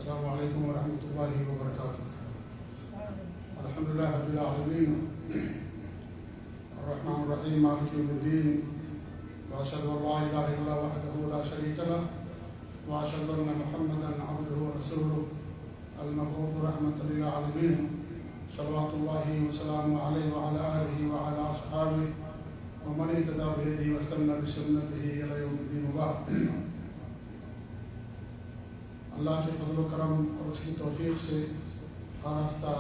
السلام علیکم ورحمۃ اللہ وبرکاتہ۔ الحمدللہ رب العالمین الرحمن الرحیم مالک یوم الدین، واشهد ان لا الہ الا اللہ وحدہ لا شریک لہ، واشهد ان محمدا عبدہ ورسولہ المبعوث رحمۃ للعالمین، صلوات اللہ وسلامہ علیہ وعلی آلہ وعلی اصحابہ ومن اهتدى بهدیہ واستنى بسنتہ الی یوم الدین، وبعد۔ اللہ کے فضل و کرم اور اس کی توفیق سے ہر ہفتہ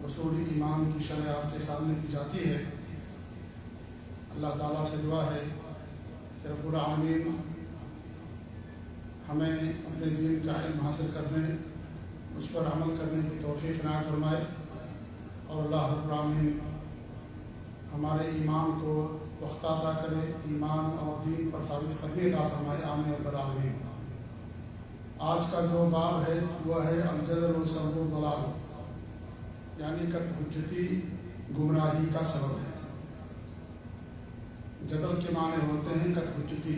اصول ایمان کی شرح آپ کے سامنے کی جاتی ہے۔ اللہ تعالیٰ سے دعا ہے کہ رب العالمین ہمیں اپنے دین کا علم حاصل کرنے، اس پر عمل کرنے کی توفیق عنایت فرمائے، اور اللہ رب العالمین ہمارے ایمان کو پختہ عطا کرے، ایمان اور دین پر ثابت قدمی عطا فرمائے، آمین رب العالمین۔ آج کا جو باب ہے وہ ہے الجدل والسبب الضلال، یعنی کٹ حجتی گمراہی کا سبب ہے۔ جدل کے معنی ہوتے ہیں کٹ حجتی،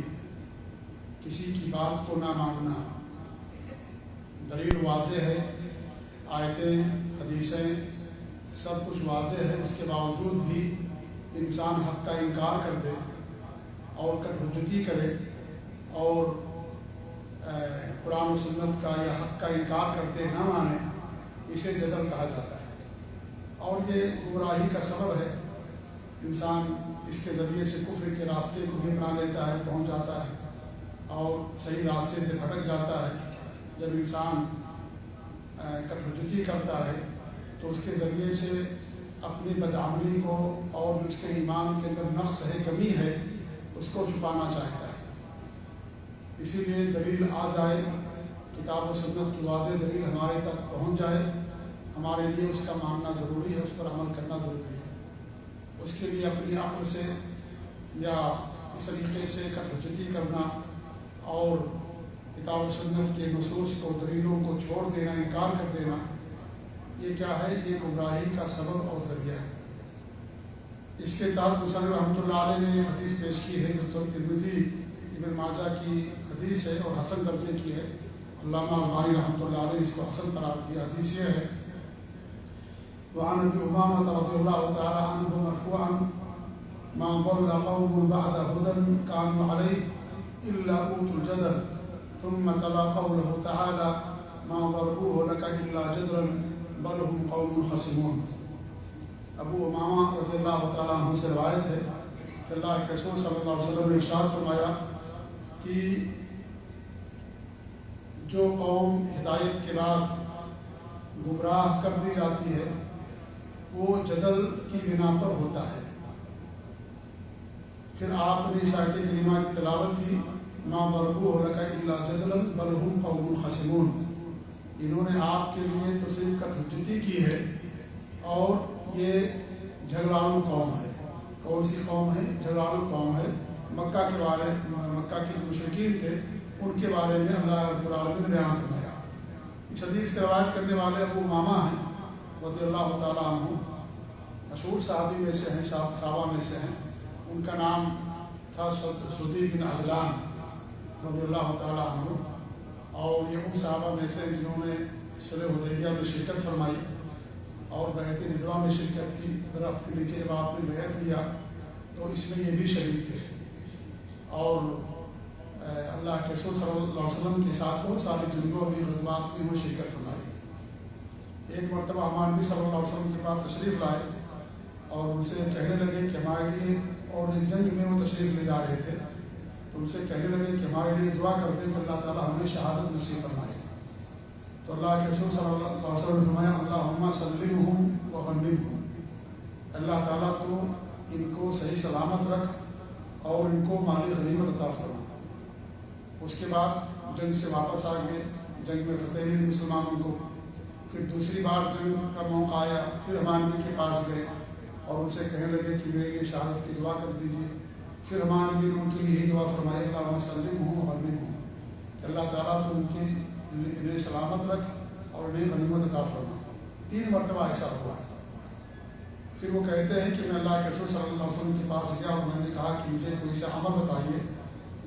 کسی کی بات کو نہ ماننا۔ دلیل واضح ہے، آیتیں حدیثیں سب کچھ واضح ہے، اس کے باوجود بھی انسان حق کا انکار کر دے اور کٹ حجتی کرے اور قرآن و سنت کا یا حق کا انکار کرتے نہ مانے، اسے جدل کہا جاتا ہے، اور یہ گمراہی کا سبب ہے۔ انسان اس کے ذریعے سے کفر کے راستے کو بھی اپنا لیتا ہے، پہنچ جاتا ہے، اور صحیح راستے سے بھٹک جاتا ہے۔ جب انسان کٹ حجتی کرتا ہے تو اس کے ذریعے سے اپنی بدعملی کو اور جو اس کے ایمان کے اندر نقص ہے، کمی ہے، اس کو چھپانا چاہتا ہے۔ اسی لیے دلیل آ جائے، کتاب و سنت کی واضح دلیل ہمارے تک پہنچ جائے، ہمارے لیے اس کا ماننا ضروری ہے، اس پر عمل کرنا ضروری ہے۔ اس کے لیے اپنی عقل سے یا اس طریقے سے کٹ حجتی کرنا اور کتاب و سنت کے نصوص کو، دلیلوں کو چھوڑ دینا، انکار کر دینا، یہ کیا ہے؟ یہ گمراہی کا سبب اور ذریعہ ہے۔ اس کے تحت مصنف رحمۃ اللہ علیہ نے ایک حدیث پیش کی ہے جو ترمذی ابن ماجہ کی حدیث ہے اور حسن درجے کی ہے۔ علامہ البانی رحمۃ اللہ علیہ نے اس کو حسن قرار دیا۔ حدیث یہ ہے، وعن ابی امامہ رضی اللہ تعالی عنہ مرفوعا ما ضل قوم بعد هدى كانوا عليه الا اوتوا الجدل ثم تلا قوله تعالى ما ضربوه لك الا جدلا بل هم قوم خصمون۔ ابو امامہ رضی اللہ تعالیٰ عنہ سے روایت ہے کہ اللہ کے رسول صلی اللہ علیہ وسلم نے ارشاد فرمایا کہ جو قوم ہدایت کے بعد گمراہ کر دی جاتی ہے وہ جدل کی بنا پر ہوتا ہے۔ پھر آپ نے اس آیت کریمہ کی تلاوت کی، ما ضربوه لك الا جدلا بل هم قوم خصمون۔ انہوں نے آپ کے لیے تو صرف کٹ حجتی کی ہے، اور یہ جھگڑالو قوم ہے۔ کون سی قوم ہے؟ جھگڑالو قوم ہے۔ مکہ کے مشرکین تھے، ان کے بارے میں اللہ رب العالمین نے بیان فرمایا۔ اس حدیث کی روایت کرنے والے ابو امامہ ہیں رضی اللہ تعالیٰ عنہ، مشہور صحابی میں سے ہیں، صحابہ میں سے ہیں۔ ان کا نام تھا سدی بن عجلان رضی اللہ تعالیٰ عنہ، اور یہ ان صحابہ میں سے جنہوں نے صلح حدیبیہ میں شرکت فرمائی اور بیعت رضوان میں شرکت کی۔ درخت کے نیچے جب آپ نے بیعت لیا تو اس میں یہ بھی شریک تھے، اور اللہ کے رسول صلی اللہ علیہ وسلم کے ساتھ بہت سارے جنگوں میں، غزوات میں وہ شرکت فرمائی۔ ایک مرتبہ ہمارے نبی صلی اللہ علیہ وسلم کے پاس تشریف لائے اور ان سے کہنے لگے کہ ہمارے لیے، اور ایک جنگ میں وہ تشریف لے جا رہے تھے، تو ان سے کہنے لگے کہ ہمارے لیے دعا کر دیں کہ اللہ تعالیٰ ہمیں شہادت نصیب فرمائے۔ تو اللہ کے رسول صلی اللہ علیہ وسلم نے فرمایا، اللہم سلمہم وغنمہم، اللہ تعالیٰ تو ان کو صحیح سلامت رکھ اور ان کو مالی غنیمت عطا فرما۔ اس کے بعد جنگ سے واپس آ گئے، جنگ میں فتح ملی مسلمانوں کو۔ پھر دوسری بار جنگ کا موقع آیا، پھر ہمارے نبی کے پاس گئے اور ان سے کہنے لگے کہ میرے لیے شہادت کی دعا کر دیجیے۔ پھر ہمارے نبی نے ان کے لیے دعا فرمائی، اللہم سلمہم وغنمہم، کہ اللہ تعالیٰ تو انہیں سلامت رکھ اور انہیں غنیمت عطا فرما۔ 3 مرتبہ ایسا ہوا۔ پھر وہ کہتے ہیں کہ میں اللہ کے رسول صلی اللہ علیہ وسلم کے پاس گیا اور میں نے کہا کہ مجھے کوئی سے عمل بتائیے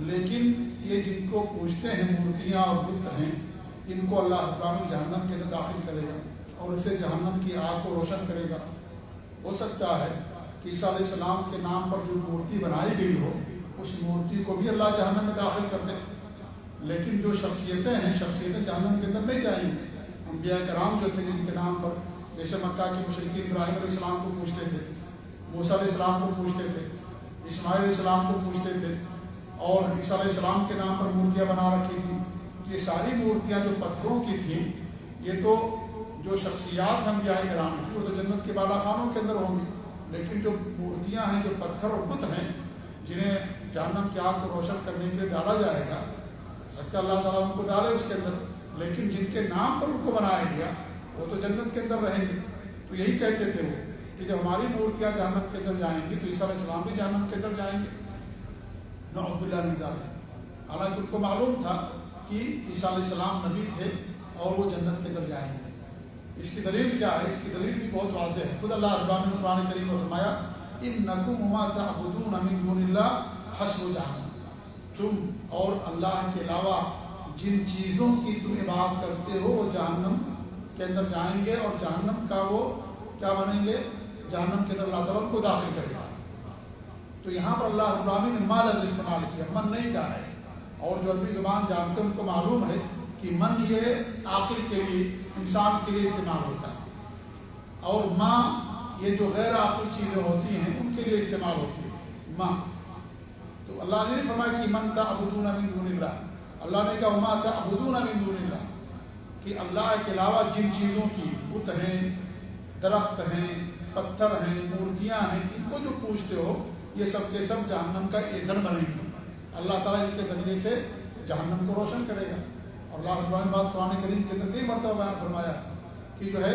لیکن یہ جن کو پوجتے ہیں مورتیاں اور بت ہیں، ان کو اللہ رب العالمین جہنم کے اندر داخل کرے گا اور اسے جہنم کی آگ کو روشن کرے گا۔ ہو سکتا ہے کہ عیسیٰ علیہ السلام کے نام پر جو مورتی بنائی گئی ہو اس مورتی کو بھی اللہ جہنم میں داخل کر دے، لیکن جو شخصیتیں ہیں شخصیتیں جہنم کے اندر نہیں جائیں گی۔ انبیاء کرام جو تھے جن کے نام پر، جیسے مکہ کے مشرکین ابراہیم علیہ السلام کو پوجتے تھے، موسیٰ علیہ السلام کو پوجتے تھے، اسماعیل علیہ السلام کو پوجتے تھے، اور عیسیٰ علیہ السلام کے نام پر مورتیاں بنا رکھی تھیں۔ یہ ساری مورتیاں جو پتھروں کی تھیں، یہ تو جو شخصیات ہیں انبیاء کرام کی وہ تو جنت کے بالا خانوں کے اندر ہوں گی، لیکن جو مورتیاں ہیں، جو پتھر اور بت ہیں جنہیں جہنم کی آگ کو روشن کرنے کے لیے ڈالا جائے گا، سکتا اللہ تعالیٰ ان کو ڈالے اس کے اندر، لیکن جن کے نام پر ان کو بنایا گیا وہ تو جنت کے اندر رہیں گے۔ تو یہی کہتے تھے وہ کہ جب ہماری مورتیاں جہنم کے اندر جائیں گی تو عیسیٰ علیہ السلام بھی جہنم کے اندر جائیں گے، نعوذ باللہ من ذالک۔ حالانکہ ان کو معلوم تھا کہ عیسیٰ علیہ السلام نبی تھے اور وہ جنت کے اندر جائیں گے۔ اس کی دلیل کیا ہے؟ اس کی دلیل بھی بہت واضح ہے۔ خود اللہ رب العالمین نے قرآن کریم میں فرمایا انکم وما تعبدون من دون اللہ حصب جہنم، تم اور اللہ کے علاوہ جن چیزوں کی تم عبادت کرتے ہو وہ جہنم کے اندر جائیں گے، اور جہنم کا وہ کیا بنیں گے؟ جہنم کے اندر اللہ تعالیٰ کو داخل کرے گا۔ تو یہاں پر اللہ رب العالمین نے ما لفظ استعمال کیا، من نہیں کہا ہے، اور جو عربی زبان جانتے ہیں ان کو معلوم ہے کہ من یہ عاقل کے لیے، انسان کے لیے استعمال ہوتا ہے، اور ما یہ جو غیر عاقل چیزیں ہوتی ہیں ان کے لیے استعمال ہوتی ہے ما۔ تو اللہ نے فرمایا کہ من تعبدون من دون اللہ، اللہ نے کہا وما تعبدون من دون اللہ، کہ اللہ کے علاوہ جن چیزوں کی بت ہیں، درخت ہیں، پتھر ہیں، مورتیاں ہیں، ان کو جو پوجتے ہو یہ سب کے سب جہنم کا ایندھن بنیں گے۔ اللہ تعالیٰ ان کے ذریعے سے جہنم کو روشن کرے گا۔ اور اللہ رب العالمین بات قرآن کریم کے اندر کئی مرتبہ بیان فرمایا کہ جو ہے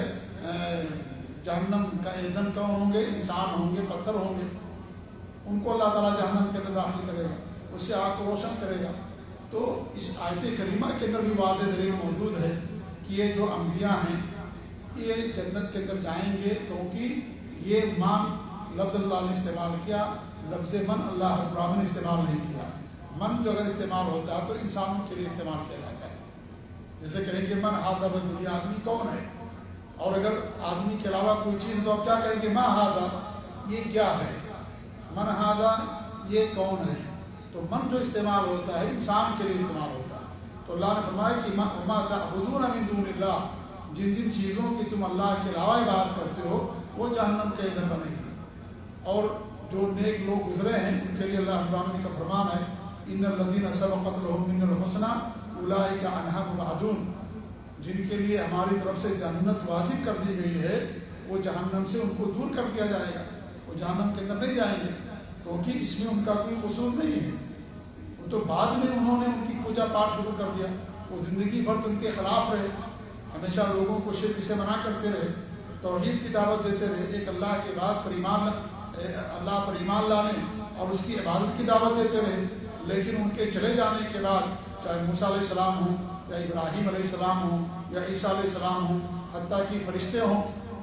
جہنم کا ایندھن کون ہوں گے؟ انسان ہوں گے، پتھر ہوں گے، ان کو اللہ تعالیٰ جہنم کے اندر داخل کرے گا، اس سے آگ کو روشن کرے گا۔ تو اس آیت کریمہ کے اندر بھی واضح دلیل موجود ہے کہ یہ جو انبیاء ہیں یہ جنت کے اندر جائیں گے، کیونکہ یہ مان لفظ اللہ نے استعمال کیا، لفظ من اللہ رب العالمین نے استعمال نہیں کیا۔ من جو اگر استعمال ہوتا ہے تو انسانوں کے لیے استعمال کیا جاتا ہے، جیسے کہیں کہ من ھذا بدنیا، آدمی کون ہے، اور اگر آدمی کے علاوہ کوئی چیز تو آپ کیا کہیں گے؟ ما ھذا، یہ کیا ہے، من ھذا یہ کون ہے۔ تو من جو استعمال ہوتا ہے انسان کے لیے استعمال ہوتا ہے۔ تو اللہ نے فرمایا کہ ما تعبدون من دون اللہ، جن جن چیزوں کی تم اللہ کے علاوہ عبادت کرتے ہو وہ جہنم کے ایندھن بنے گی۔ اور جو نیک لوگ گزرے ہیں ان کے لیے اللہ رب العالمین کا فرمان ہے ان الذین سبقت لهم منا الحسنى اولئک عنہا مبعدون، جن کے لیے ہماری طرف سے جنت واجب کر دی گئی ہے وہ جہنم سے ان کو دور کر دیا جائے گا، وہ جہنم کے اندر نہیں جائیں گے، کیونکہ اس میں ان کا کوئی قصور نہیں ہے۔ وہ تو بعد میں انہوں نے ان کی پوجا پاٹ شروع کر دیا، وہ زندگی بھر ان کے خلاف رہے، ہمیشہ لوگوں کو شرک سے منع کرتے رہے، توحید کی دعوت دیتے رہے، ایک اللہ کے بعد پر اللہ پر ایمان لانے اور اس کی عبادت کی دعوت دیتے رہے، لیکن ان کے چلے جانے کے بعد چاہے موسیٰ علیہ السلام ہوں یا ابراہیم علیہ السلام ہوں یا عیسیٰ علیہ السلام ہوں، حتیٰ کہ فرشتے ہوں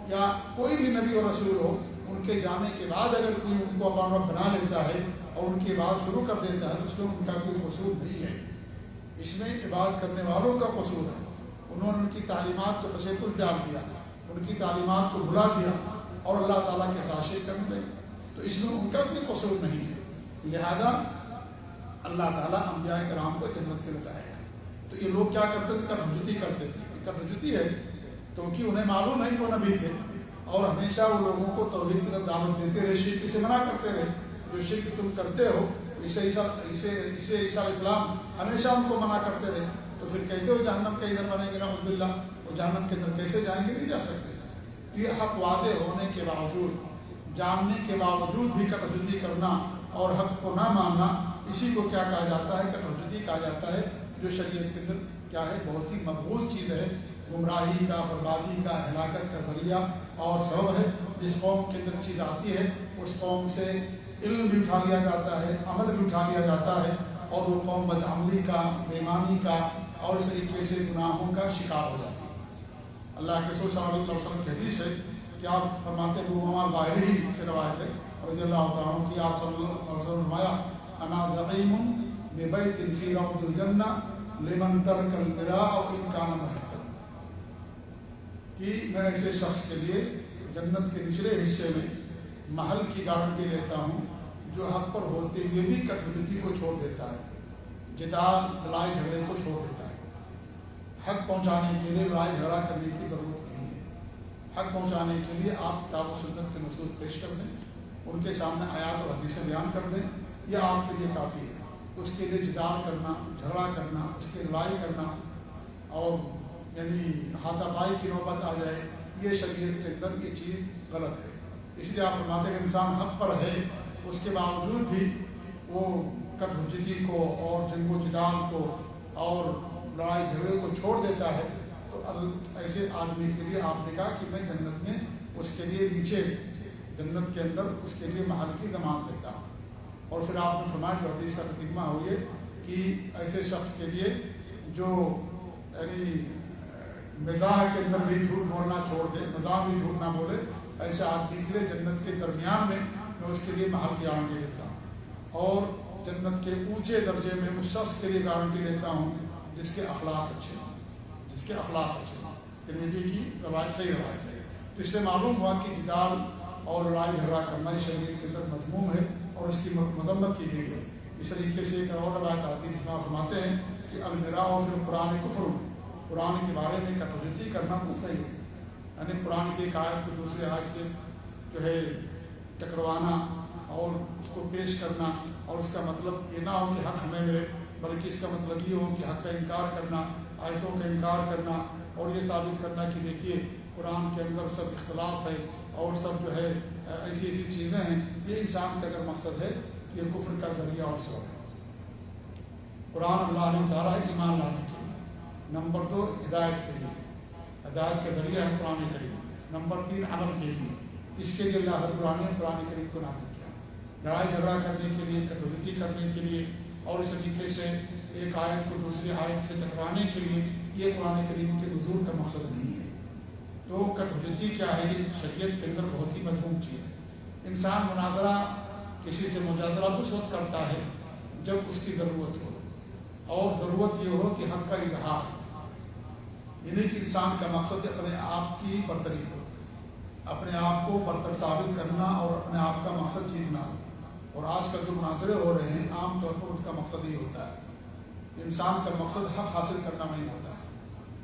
یا کوئی بھی نبی اور رسول ہو، ان کے جانے کے بعد اگر کوئی ان کو اپنا رب بنا لیتا ہے اور ان کی عبادت شروع کر دیتا ہے تو اس میں ان کا کوئی قصور نہیں ہے، اس میں عبادت کرنے والوں کا قصور ہے۔ انہوں نے ان کی تعلیمات کو پس پش ڈال دیا، ان کی تعلیمات کو بھلا دیا اور اللہ تعالیٰ کے ساتھ شرک کرنے لگے، تو اس میں ان کا کوئی قصور نہیں ہے۔ لہذا اللہ تعالیٰ انبیاء کرام کو جنت کے لگائے گا۔ تو یہ لوگ کیا کرتے تھے؟ کٹھجتی کرتے تھے۔ کٹھجتی ہے کیونکہ انہیں معلوم ہے کہ وہ نبی تھے اور ہمیشہ وہ لوگوں کو توحید کی طرف دعوت دیتے رہے، شرک سے منع کرتے رہے۔ جو شرک تم کرتے ہو اسے عیسیٰ علیہ السلام ہمیشہ ان کو منع کرتے رہے، تو پھر کیسے وہ جہنم کے ادھر بنیں گے؟ نعوذ باللہ، وہ جہنم کے اندر کیسے جائیں گے؟ نہیں جا سکتے۔ یہ حق واضح ہونے کے باوجود، جاننے کے باوجود بھی کٹھجتی کرنا اور حق کو نہ ماننا، اسی کو کیا کہا جاتا ہے؟ کٹھجتی کہا جاتا ہے، جو شریعت کے اندر کیا ہے؟ بہت ہی مقبول چیز ہے، گمراہی کا، بربادی کا، ہلاکت کا ذریعہ اور سبب ہے۔ جس قوم کے اندر چیز آتی ہے اس قوم سے علم بھی اٹھا لیا جاتا ہے، عمل بھی اٹھا لیا جاتا ہے، اور وہ قوم بدعملی کا، بے ایمانی کا اور اس طریقے سے گناہوں کا شکار ہو جاتی ہے۔ اللہ کے رسول صلی اللہ علیہ وسلم کی حدیث ہے کہ آپ فرماتے ہیں، ابو عمار باہری ہی سے روایت ہے رضی اللہ تعالیٰ عنہ کی، آپ صلی اللہ علیہ وسلم فرمایا انا زعیم ببیت فی روض الجنہ لمن ترک المراء وان کان محقا، کہ میں ایسے شخص کے لیے جنت کے نچلے حصے میں محل کی گارنٹی لیتا ہوں جو حق پر ہوتے ہوئے بھی کٹوتی کو چھوڑ دیتا ہے، جدال لڑائی جھگڑے کو چھوڑ دیتا ہے۔ حق پہنچانے کے لیے لڑائی جھگڑا کرنے کی ضرورت نہیں ہے۔ حق پہنچانے کے لیے آپ کتاب و سنت کے نصوص پیش کر دیں، ان کے سامنے آیات اور حدیثیں بیان کر دیں، یہ آپ کے لیے کافی ہے۔ اس کے لیے جدال کرنا، جھگڑا کرنا، اس کی لڑائی کرنا اور یعنی ہاتھا پائی کی نوبت آ جائے، یہ شریعت کے اندر یہ چیز غلط ہے۔ اس لیے آپ فرماتے ہیں کہ انسان حق پر ہے، اس کے باوجود بھی وہ کٹ حجتی کو اور جنگ و جدال کو اور لڑائی جھگڑے کو چھوڑ دیتا ہے، تو ایسے آدمی کے لیے آپ نے کہا کہ میں جنت میں اس کے لیے نیچے جنت کے اندر اس کے لیے محل کی ضمانت لیتا ہوں۔ اور پھر آپ نے فرمایا جو حدیث کا ترجمہ ہو یہ کہ ایسے شخص کے لیے جو یعنی مزاح کے اندر بھی جھوٹ بولنا چھوڑ دے، مزاح بھی جھوٹ نہ بولے، ایسے آدمی کے لیے جنت کے درمیان میں اس کے لیے محل کی گارنٹی لیتا ہوں، اور جنت کے اونچے درجے میں اس شخص کے لیے گارنٹی لیتا ہوں جس کے اخلاق اچھے ہوں، جس کے اخلاق اچھے ہوں۔ ترمذی کی روایت صحیح روایت ہے۔ تو اس سے معلوم ہوا کہ جدال اور لڑائی جھگڑا کرنا اس شریعت کے اندر مذموم ہے اور اس کی مذمت کی گئی ہے۔ اس طریقے سے ایک اور روایت آتی ہے جس میں فرماتے ہیں کہ المراء فی القرآن کفر، قرآن کے بارے میں کٹوتی کرنا کفر ہے، یعنی قرآن کی ایک آیت کو دوسرے آیت سے جو ہے ٹکروانا اور اس کو پیش کرنا، اور اس کا مطلب یہ نہ ہو کہ حق ہمیں ملے، بلکہ اس کا مطلب یہ ہو کہ حق کا انکار کرنا، آیتوں کا انکار کرنا، اور یہ ثابت کرنا کہ دیکھیے قرآن کے اندر سب اختلاف ہے اور سب جو ہے ایسی ایسی چیزیں ہیں۔ یہ انسان کا اگر مقصد ہے کہ یہ کفر کا ذریعہ اور سبب ہے۔ قرآن اللہ نے اتارا ہے ایمان لانے کے لیے، نمبر 2 ہدایت کے لیے، ہدایت کا ذریعہ ہے قرآن کریم، نمبر 3 عمل کے لیے، اس کے لیے اللہ رب العالمین نے قرآن کریم کو نازل کیا، لڑائی جھگڑا کرنے کے لیے، کٹوتی کرنے کے لیے، اور اس طریقے سے ایک آیت کو دوسری آیت سے ٹکرانے کے لیے، یہ قرآن کریم کے نزول کا مقصد نہیں ہے۔ تو کٹوتی کیا ہے؟ یہ شریعت کے اندر بہت ہی مضمون چیز ہے۔ انسان مناظرہ کسی سے مجادلہ اس وقت کرتا ہے جب اس کی ضرورت ہو، اور ضرورت یہ ہو کہ حق کا اظہار، یعنی کہ انسان کا مقصد اپنے آپ کی برتری ہو، اپنے آپ کو برتر ثابت کرنا اور اپنے آپ کا مقصد جیتنا ہو۔ اور آج کل جو مناظرے ہو رہے ہیں عام طور پر اس کا مقصد یہ ہوتا ہے، انسان کا مقصد حق حاصل کرنا نہیں ہوتا ہے،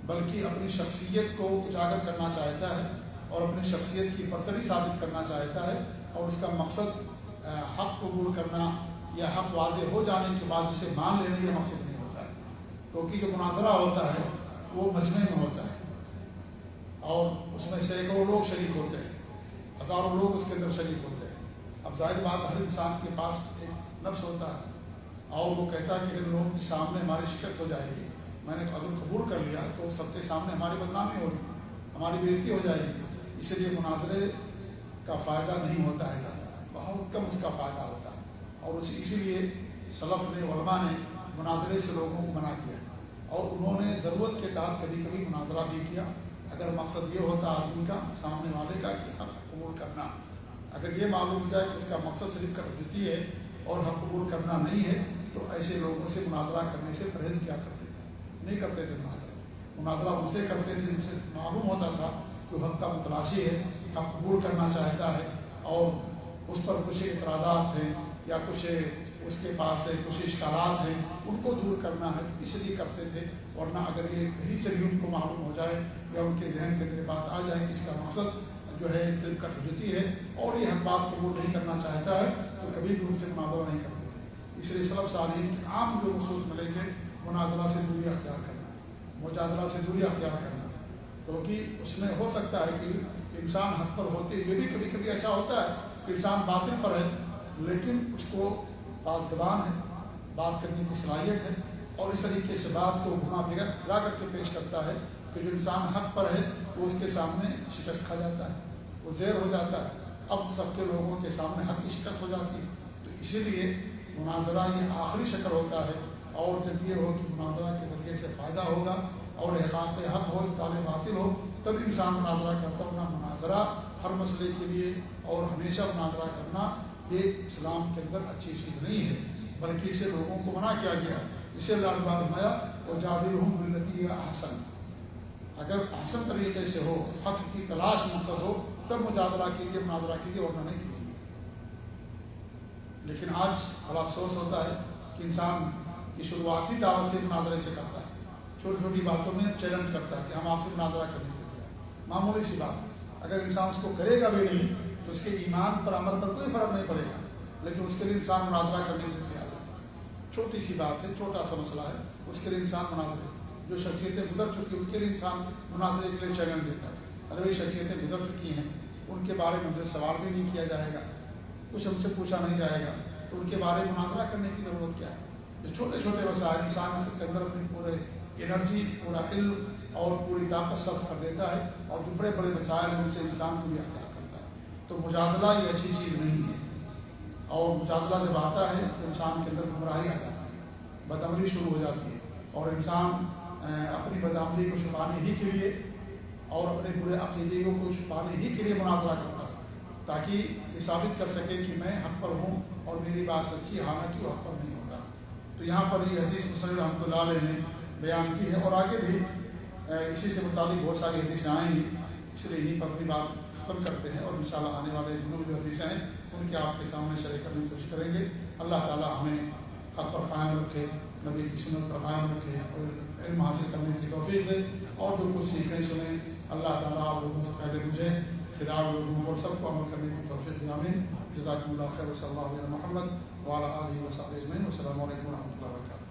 بلکہ اپنی شخصیت کو اجاگر کرنا چاہتا ہے اور اپنی شخصیت کی برتری ثابت کرنا چاہتا ہے، اور اس کا مقصد حق قبول کرنا یا حق واضح ہو جانے کے بعد اسے مان لینا یہ مقصد نہیں ہوتا ہے۔ کیونکہ جو مناظرہ ہوتا ہے وہ مجمع میں ہوتا ہے اور اس میں سینکڑوں لوگ شریک ہوتے ہیں، ہزاروں لوگ اس کے اندر شریک ہوتے ہیں۔ اب ظاہر بات ہر انسان کے پاس ایک نفس ہوتا ہے اور وہ کہتا ہے کہ اگر لوگوں کے سامنے ہماری شکست ہو جائے گی، میں نے اگر قبول کر لیا تو سب کے سامنے ہماری بدنامی ہوگی، ہماری بےعزتی ہو جائے گی، اس لیے مناظرے کا فائدہ نہیں ہوتا ہے، زیادہ بہت کم اس کا فائدہ ہوتا ہے، اور اسی لیے سلف نے، علماء نے مناظرے سے لوگوں کو منع کیا، اور انہوں نے ضرورت کے تحت کبھی کبھی مناظرہ بھی کیا، اگر مقصد یہ ہوتا آدمی کا، سامنے والے کا کہ حق قبول کرنا، اگر یہ معلوم ہو جائے کہ اس کا مقصد صرف کٹوتی ہے اور حق قبول کرنا نہیں ہے، تو ایسے لوگوں سے مناظرہ کرنے سے پرہیز کیا کرتے تھے، نہیں کرتے تھے مناظرہ ان سے کرتے تھے جن سے معلوم ہوتا تھا کہ وہ حق کا متلاشی ہے، حق قبول کرنا چاہتا ہے اور اس پر کچھ اعتراضات ہیں یا کچھ اس کے پاس کچھ اشکالات ہیں، ان کو دور کرنا ہے، اس لیے کرتے تھے۔ ورنہ اگر یہ کہیں سے بھی ان کو معلوم ہو جائے یا ان کے ذہن کے اندر بات آ جائے کہ اس کا مقصد جو ہے صرف کٹوتی ہے اور یہ حق بات قبول نہیں کرنا چاہتا ہے، تو کبھی بھی ان سے مناظرہ نہیں کرتے تھے۔ اس لیے سلف صالحین کے عام جو نصوص ملیں گے، مناظرہ سے دوری اختیار کرنا، مجادلہ سے دوری اختیار کرنا، کیونکہ اس میں ہو سکتا ہے کہ انسان حق پر ہوتے ہوئے بھی کبھی کبھی ایسا ہوتا ہے کہ انسان باطل پر ہے، لیکن اس کو پاک زبان ہے، بات کرنے کی صلاحیت ہے، اور اس طریقے سے بات کو گھما پھرا کر کے پیش کرتا ہے کہ جو انسان حق پر ہے وہ اس کے سامنے شکست کھا جاتا ہے، وہ زیر ہو جاتا ہے، اب سب کے لوگوں کے سامنے حق کی شکست ہو جاتی ہے۔ تو اسی لیے مناظرہ یہ آخری شکل ہوتا ہے، اور جب یہ ہو کہ مناظرہ کے ذریعے سے فائدہ ہوگا اور احقاق حق ہو، ابطال باطل ہو، تب انسان مناظرہ کرتا ہونا۔ مناظرہ ہر مسئلے کے لیے اور ہمیشہ مناظرہ کرنا یہ اسلام کے اندر اچھی چیز نہیں ہے، بلکہ اسے لوگوں کو منع کیا گیا ہے. اسے اللہ نے فرمایا وجادلہم باللتی ہی احسن. اگر احسن طریقے سے ہو, حق کی تلاش مقصد ہو, تب مجادلہ کیجیے, مناظرہ کیجیے, ورنہ نہیں کیجیے. لیکن آج بڑا افسوس ہوتا ہے کہ انسان کی شروعاتی دعوت سے مناظرے سے کرتا ہے, چھوٹی چھوٹی باتوں میں چیلنج کرتا ہے کہ ہم آپ سے مناظرہ کرنے کو تیار ہیں. معمولی سی بات, اگر انسان اس کو کرے گا بھی نہیں تو اس کے ایمان پر, عمل پر کوئی فرق نہیں پڑے گا, لیکن اس کے لیے انسان مناظرہ کرنے کے لیے تیار ہوتا ہے. چھوٹی سی بات ہے, چھوٹا سا مسئلہ ہے, اس کے لیے انسان مناظرے, جو شخصیتیں گزر چکی ہیں ان کے لیے انسان مناظرے کے لیے چیلنج دیتا ہے. اگر یہ شخصیتیں گزر چکی ہیں ان کے بارے میں مجھے سوال بھی نہیں کیا جائے گا, کچھ ہم سے پوچھا نہیں جائے گا, تو ان کے بارے میں مناظرہ کرنے کی ضرورت کیا ہے؟ یہ چھوٹے چھوٹے وسائل انسان کے اندر اپنی پورے انرجی, پورا علم اور پوری طاقت صرف کر دیتا ہے, اور جو بڑے بڑے مسائل ہیں ان سے انسان کو بھی اختیار کرتا ہے. تو مجادلہ یہ اچھی چیز نہیں ہے, اور مجادلہ جب آتا ہے تو انسان کے اندر گمراہی آ جاتی ہے, بدعملی شروع ہو جاتی ہے, اور انسان اپنی بدعملی کو چھپانے ہی کے لیے اور اپنے برے عقیدے کو چھپانے ہی کے لیے مناظرہ کرتا ہے, تاکہ یہ ثابت کر سکے کہ میں حق پر ہوں اور میری بات سچی ہے, حالانکہ وہ حق پر نہیں ہوتا. تو یہاں پر یہ حدیث مصنف رحمۃ اللہ علیہ نے بیان کی ہے, اور آگے بھی اسی سے متعلق بہت ساری حدیثیں آئیں گی, اس لیے یہیں پر اپنی بات ختم کرتے ہیں, اور انشاءاللہ آنے والے دنوں میں جو حدیثیں ہیں ان کے آپ کے سامنے شریک کرنے کی کوشش کریں گے. اللہ تعالیٰ ہمیں حق پر قائم رکھے, نبی کی سنت پر قائم رکھے, اور علم حاصل کرنے کی توفیق دے, اور جو کچھ سیکھیں سنیں اللہ تعالیٰ آپ لوگوں سے پہلے مجھے, پھر آپ لوگوں کو, سب کو عمل کرنے کی توفیق دے. آمین. جزاکم اللہ خیر. صلی اللہ علیہ محمد وعلی آلہ وصحبہ اجمعین. والسلام علیکم ورحمۃ اللہ وبرکاتہ.